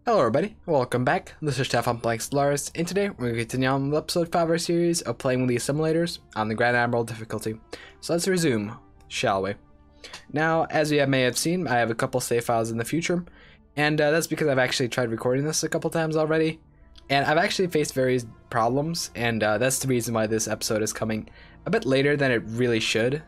Hello everybody, welcome back. This is Stefan playing Stellaris, and today we're going to continue on with episode 5 of our series of playing with the Assimilators on the Grand Admiral difficulty. So let's resume, shall we? Now, as you may have seen, I have a couple save files in the future, and that's because I've actually tried recording this a couple times already, and I've actually faced various problems, and that's the reason why this episode is coming a bit later than it really should.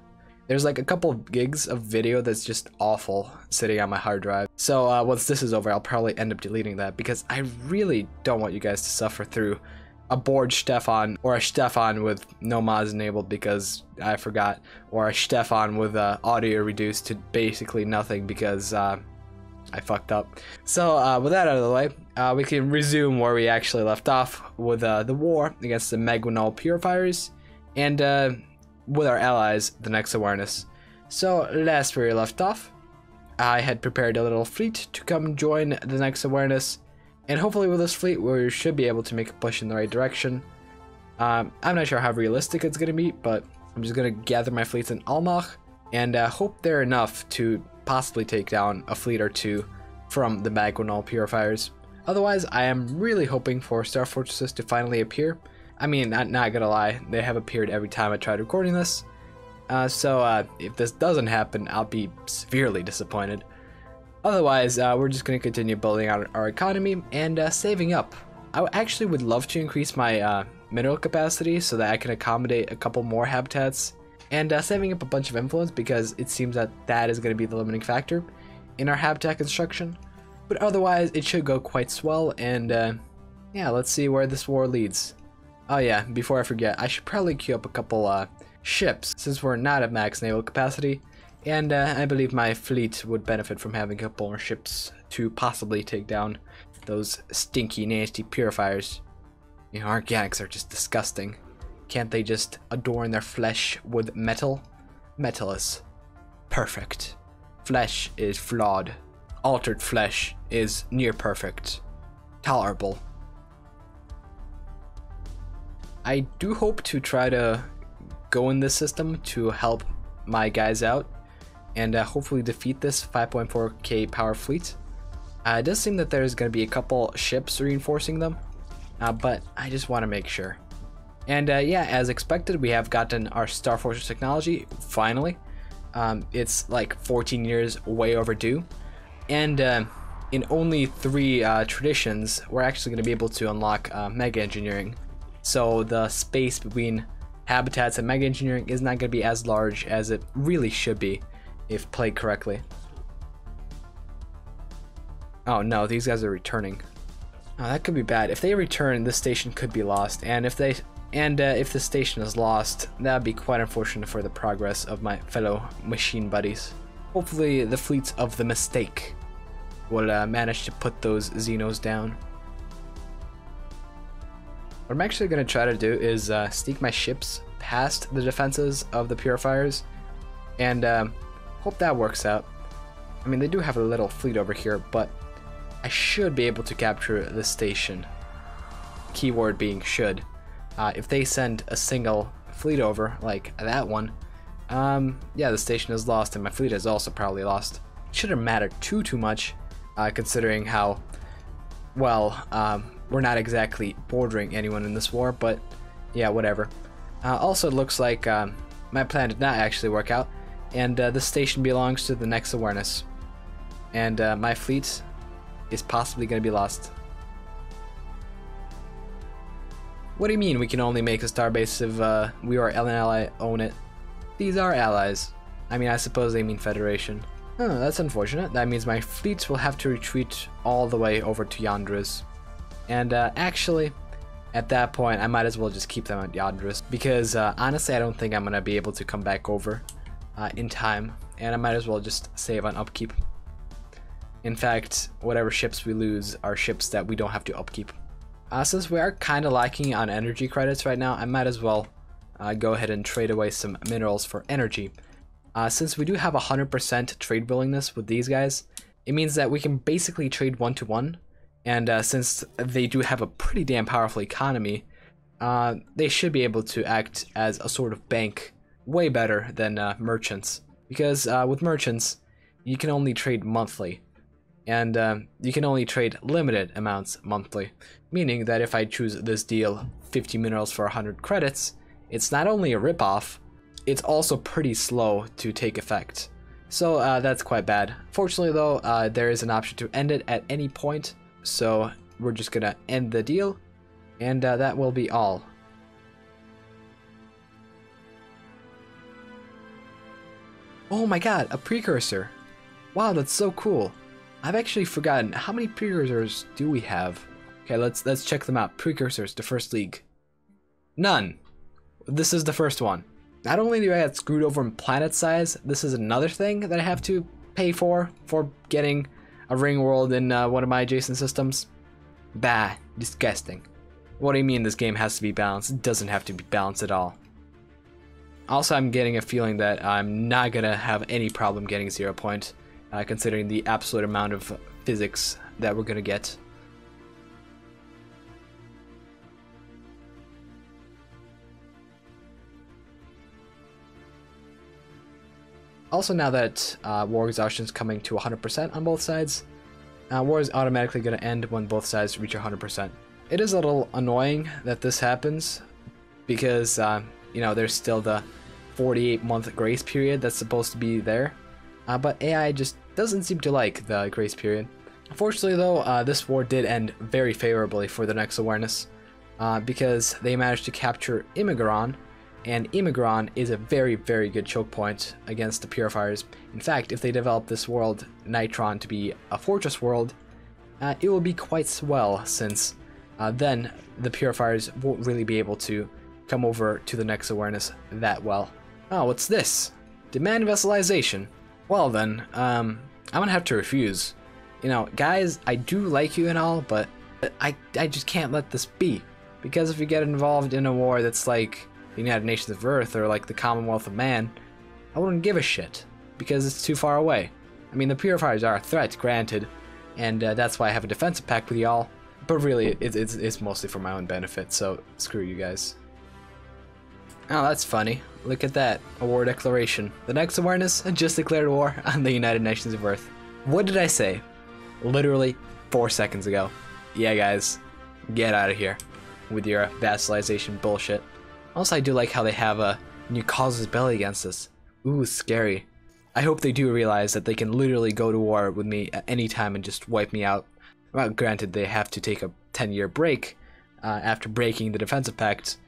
There's like a couple of gigs of video that's just awful sitting on my hard drive. So once this is over, I'll probably end up deleting that because I really don't want you guys to suffer through a bored Stefan or a Stefan with no mods enabled because I forgot, or a Stefan with audio reduced to basically nothing because I fucked up. So with that out of the way, we can resume where we actually left off with the war against the Meguinol purifiers and with our allies, the next awareness. So last where we left off, I had prepared a little fleet to come join the next awareness, and hopefully with this fleet we should be able to make a push in the right direction. I'm not sure how realistic it's going to be, but I'm just going to gather my fleets in Almach and hope they're enough to possibly take down a fleet or two from the Meguinol purifiers. Otherwise, I am really hoping for Star Fortresses to finally appear. I mean, not gonna lie, they have appeared every time I tried recording this. So if this doesn't happen, I'll be severely disappointed. Otherwise, we're just gonna continue building out our economy and saving up. I actually would love to increase my mineral capacity so that I can accommodate a couple more habitats, and saving up a bunch of influence because it seems that that is gonna be the limiting factor in our habitat construction. But otherwise, it should go quite swell, and yeah, let's see where this war leads. Oh yeah, before I forget, I should probably queue up a couple ships since we're not at max naval capacity, and I believe my fleet would benefit from having a couple more ships to possibly take down those stinky, nasty purifiers. You know, organics are just disgusting. Can't they just adorn their flesh with metal? Metal is perfect. Flesh is flawed. Altered flesh is near perfect. Tolerable. I do hope to try to go in this system to help my guys out and hopefully defeat this 5.4k power fleet. It does seem that there's going to be a couple ships reinforcing them, but I just want to make sure. And yeah, as expected, we have gotten our Star Fortress technology, finally. It's like 14 years way overdue. And in only 3 traditions, we're actually going to be able to unlock mega engineering. So the space between habitats and mega engineering is not going to be as large as it really should be if played correctly. Oh no, these guys are returning. Oh, that could be bad. If they return, this station could be lost, and if the station is lost, that would be quite unfortunate for the progress of my fellow machine buddies. Hopefully the fleets of the mistake will manage to put those Xenos down. What I'm actually going to try to do is sneak my ships past the defenses of the purifiers and hope that works out. I mean, they do have a little fleet over here, but I should be able to capture the station. Keyword being should. If they send a single fleet over, like that one, yeah, the station is lost and my fleet is also probably lost. It shouldn't matter too much, considering how, well, we're not exactly bordering anyone in this war, but yeah, whatever. Also, it looks like my plan did not actually work out, and the station belongs to the next awareness. And my fleet is possibly going to be lost. What do you mean we can only make a starbase if we or an ally own it? These are allies. I mean, I suppose they mean Federation. Oh, that's unfortunate. That means my fleets will have to retreat all the way over to Yandris. And actually, at that point, I might as well just keep them at Yandris because honestly, I don't think I'm going to be able to come back over in time, and I might as well just save on upkeep. In fact, whatever ships we lose are ships that we don't have to upkeep. Since we are kind of lacking on energy credits right now, I might as well go ahead and trade away some minerals for energy. Since we do have 100% trade willingness with these guys, it means that we can basically trade 1-to-1. And since they do have a pretty damn powerful economy, they should be able to act as a sort of bank way better than merchants. Because with merchants, you can only trade monthly. and you can only trade limited amounts monthly, meaning that if I choose this deal 50 minerals for 100 credits, it's not only a ripoff, it's also pretty slow to take effect. So that's quite bad. Fortunately though, there is an option to end it at any point, so we're just gonna end the deal, and that will be all. Oh my god, a precursor! Wow, that's so cool. I've actually forgotten, how many precursors do we have? Okay, let's check them out. Precursors, the first league. None. This is the first one. Not only do I get screwed over in planet size, this is another thing that I have to pay for getting a ring world in one of my adjacent systems. Bah, disgusting. What do you mean this game has to be balanced? It doesn't have to be balanced at all. Also, I'm getting a feeling that I'm not gonna have any problem getting 0 point, considering the absolute amount of physics that we're gonna get. Also, now that war exhaustion is coming to 100% on both sides, war is automatically going to end when both sides reach 100%. It is a little annoying that this happens because, you know, there's still the 48-month grace period that's supposed to be there, but AI just doesn't seem to like the grace period. Unfortunately though, this war did end very favorably for the Next Awareness, because they managed to capture Imigron, and Imigron is a very, very good choke point against the Purifiers. In fact, if they develop this world, Nitron, to be a fortress world, it will be quite swell, since then the Purifiers won't really be able to come over to the Next Awareness that well. Oh, what's this? Demand vessalization. Well then, I'm gonna have to refuse. You know, guys, I do like you and all, but I just can't let this be. Because if you get involved in a war that's like the United Nations of Earth or like the Commonwealth of Man, I wouldn't give a shit, because it's too far away. I mean, the Purifiers are a threat, granted, and that's why I have a defensive pact with y'all, but really, it's mostly for my own benefit, so screw you guys. Oh, that's funny. Look at that. A war declaration. The Next Awareness just declared war on the United Nations of Earth. What did I say? Literally 4 seconds ago. Yeah, guys. Get out of here with your vassalization bullshit. Also, I do like how they have a new casus belli against us. Ooh, scary. I hope they do realize that they can literally go to war with me at any time and just wipe me out. Well, granted, they have to take a 10-year break after breaking the defensive pact,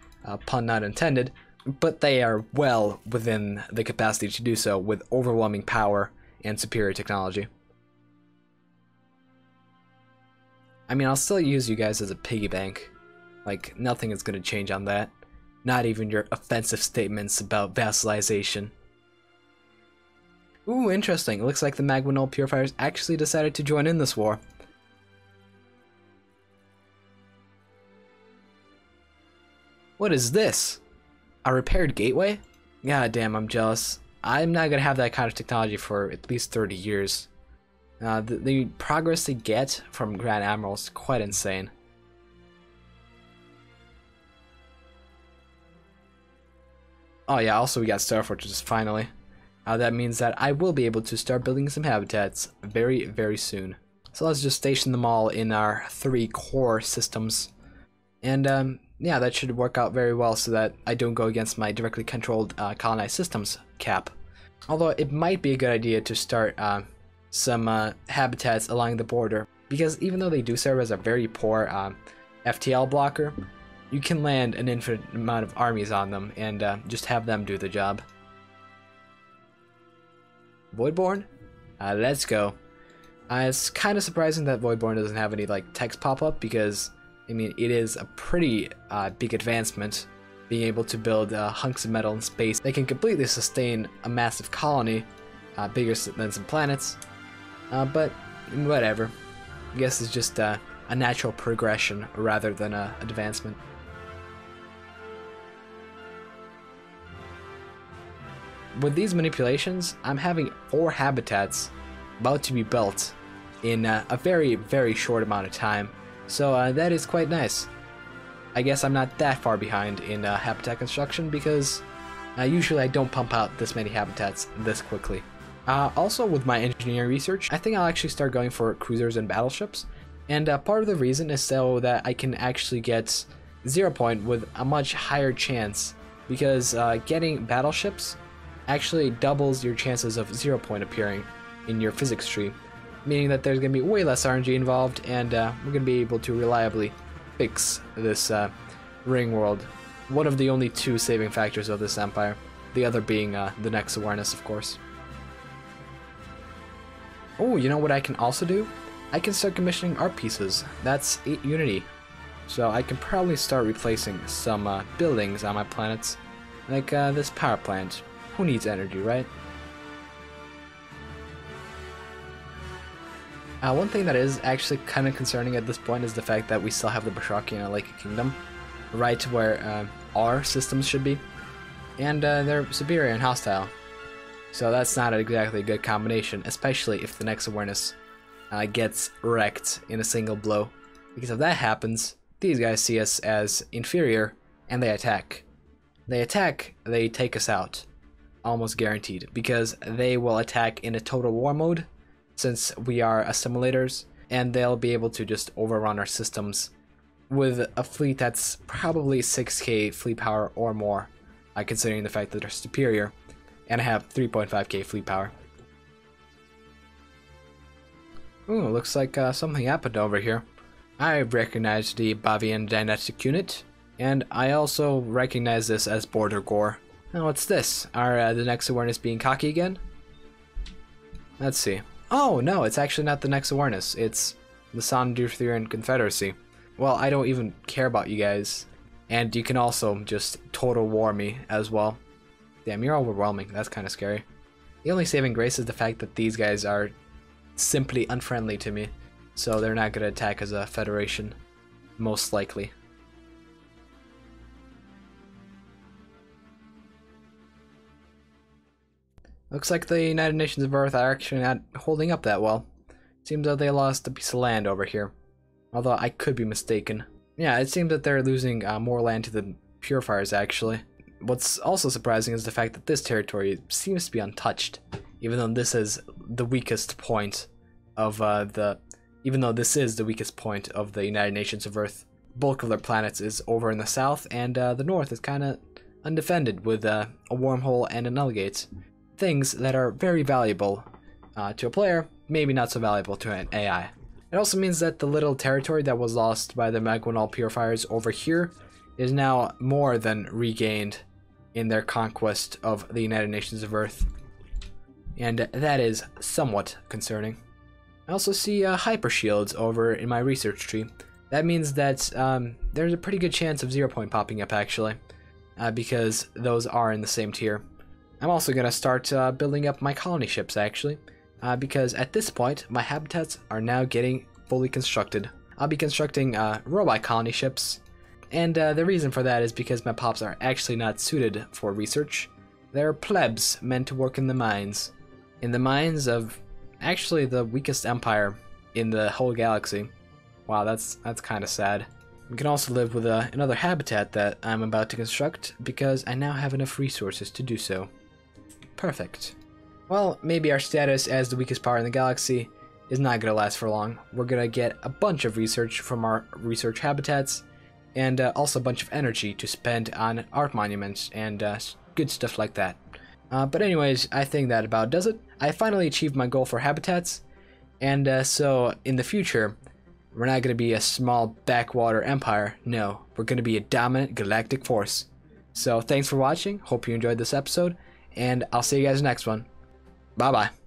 pun not intended, but they are well within the capacity to do so with overwhelming power and superior technology. I mean, I'll still use you guys as a piggy bank. Like, nothing is going to change on that. Not even your offensive statements about vassalization. Ooh, interesting. It looks like the Magma Null Purifiers actually decided to join in this war. What is this? A repaired gateway? God damn, I'm jealous. I'm not gonna have that kind of technology for at least 30 years. The progress they get from Grand Admiral is quite insane. Oh yeah, also we got Star Fortresses finally. That means that I will be able to start building some habitats very, very soon. So let's just station them all in our 3 core systems. And yeah, that should work out very well so that I don't go against my directly controlled colonized systems cap. Although it might be a good idea to start some habitats along the border, because even though they do serve as a very poor FTL blocker, you can land an infinite amount of armies on them and just have them do the job. Voidborn? Let's go. It's kind of surprising that Voidborn doesn't have any like text pop up, because I mean, it is a pretty big advancement being able to build hunks of metal in space that can completely sustain a massive colony bigger than some planets. But whatever. I guess it's just a natural progression rather than an advancement. With these manipulations, I'm having 4 habitats about to be built in a very, very short amount of time. So that is quite nice. I guess I'm not that far behind in habitat construction, because usually I don't pump out this many habitats this quickly. Also, with my engineering research, I think I'll actually start going for cruisers and battleships. And part of the reason is so that I can actually get 0 point with a much higher chance, because getting battleships actually doubles your chances of 0 point appearing in your physics tree, meaning that there's going to be way less RNG involved, and we're going to be able to reliably fix this ring world. One of the only two saving factors of this empire, the other being the next awareness, of course. Oh, you know what I can also do? I can start commissioning art pieces. That's 8 Unity. So I can probably start replacing some buildings on my planets, like this power plant. Who needs energy, right? One thing that is actually kind of concerning at this point is the fact that we still have the Basharkian and Lake Kingdom right where our systems should be, and they're superior and hostile. So that's not exactly a good combination, especially if the next awareness gets wrecked in a single blow. Because if that happens, these guys see us as inferior, and they attack. They attack, they take us out. Almost guaranteed, because they will attack in a total war mode, since we are assimilators, and they'll be able to just overrun our systems with a fleet that's probably 6k fleet power or more, considering the fact that they're superior, and have 3.5k fleet power. Ooh, looks like something happened over here. I recognize the Bavian dynastic unit, and I also recognize this as border gore. Now what's this? Are the next awareness being cocky again? Let's see. Oh no, it's actually not the next awareness. It's the Sondutherian Confederacy. Well, I don't even care about you guys. And you can also just total war me as well. Damn, you're overwhelming. That's kind of scary. The only saving grace is the fact that these guys are simply unfriendly to me. So they're not going to attack as a federation. Most likely. Looks like the United Nations of Earth are actually not holding up that well. Seems that they lost a piece of land over here. Although I could be mistaken. Yeah, it seems that they're losing more land to the Purifiers, actually. What's also surprising is the fact that this territory seems to be untouched. Even though this is the weakest point of the United Nations of Earth. Bulk of their planets is over in the south, and the north is kind of undefended with a wormhole and a nullgate. Things that are very valuable to a player, maybe not so valuable to an AI. It also means that the little territory that was lost by the Magwanal Purifiers over here is now more than regained in their conquest of the United Nations of Earth. And that is somewhat concerning. I also see hyper shields over in my research tree. That means that there's a pretty good chance of 0 point popping up, actually, because those are in the same tier. I'm also going to start building up my colony ships, actually, because at this point, my habitats are now getting fully constructed. I'll be constructing robot colony ships, and the reason for that is because my pops are actually not suited for research. They're plebs meant to work in the mines. In the mines of actually the weakest empire in the whole galaxy. Wow, that's kind of sad. We can also live with another habitat that I'm about to construct because I now have enough resources to do so. Perfect. Well, maybe our status as the weakest power in the galaxy is not going to last for long. We're going to get a bunch of research from our research habitats, and also a bunch of energy to spend on art monuments and good stuff like that. But anyways, I think that about does it. I finally achieved my goal for habitats, and so in the future, we're not going to be a small backwater empire. No, we're going to be a dominant galactic force. So thanks for watching. Hope you enjoyed this episode, and I'll see you guys next one. Bye bye.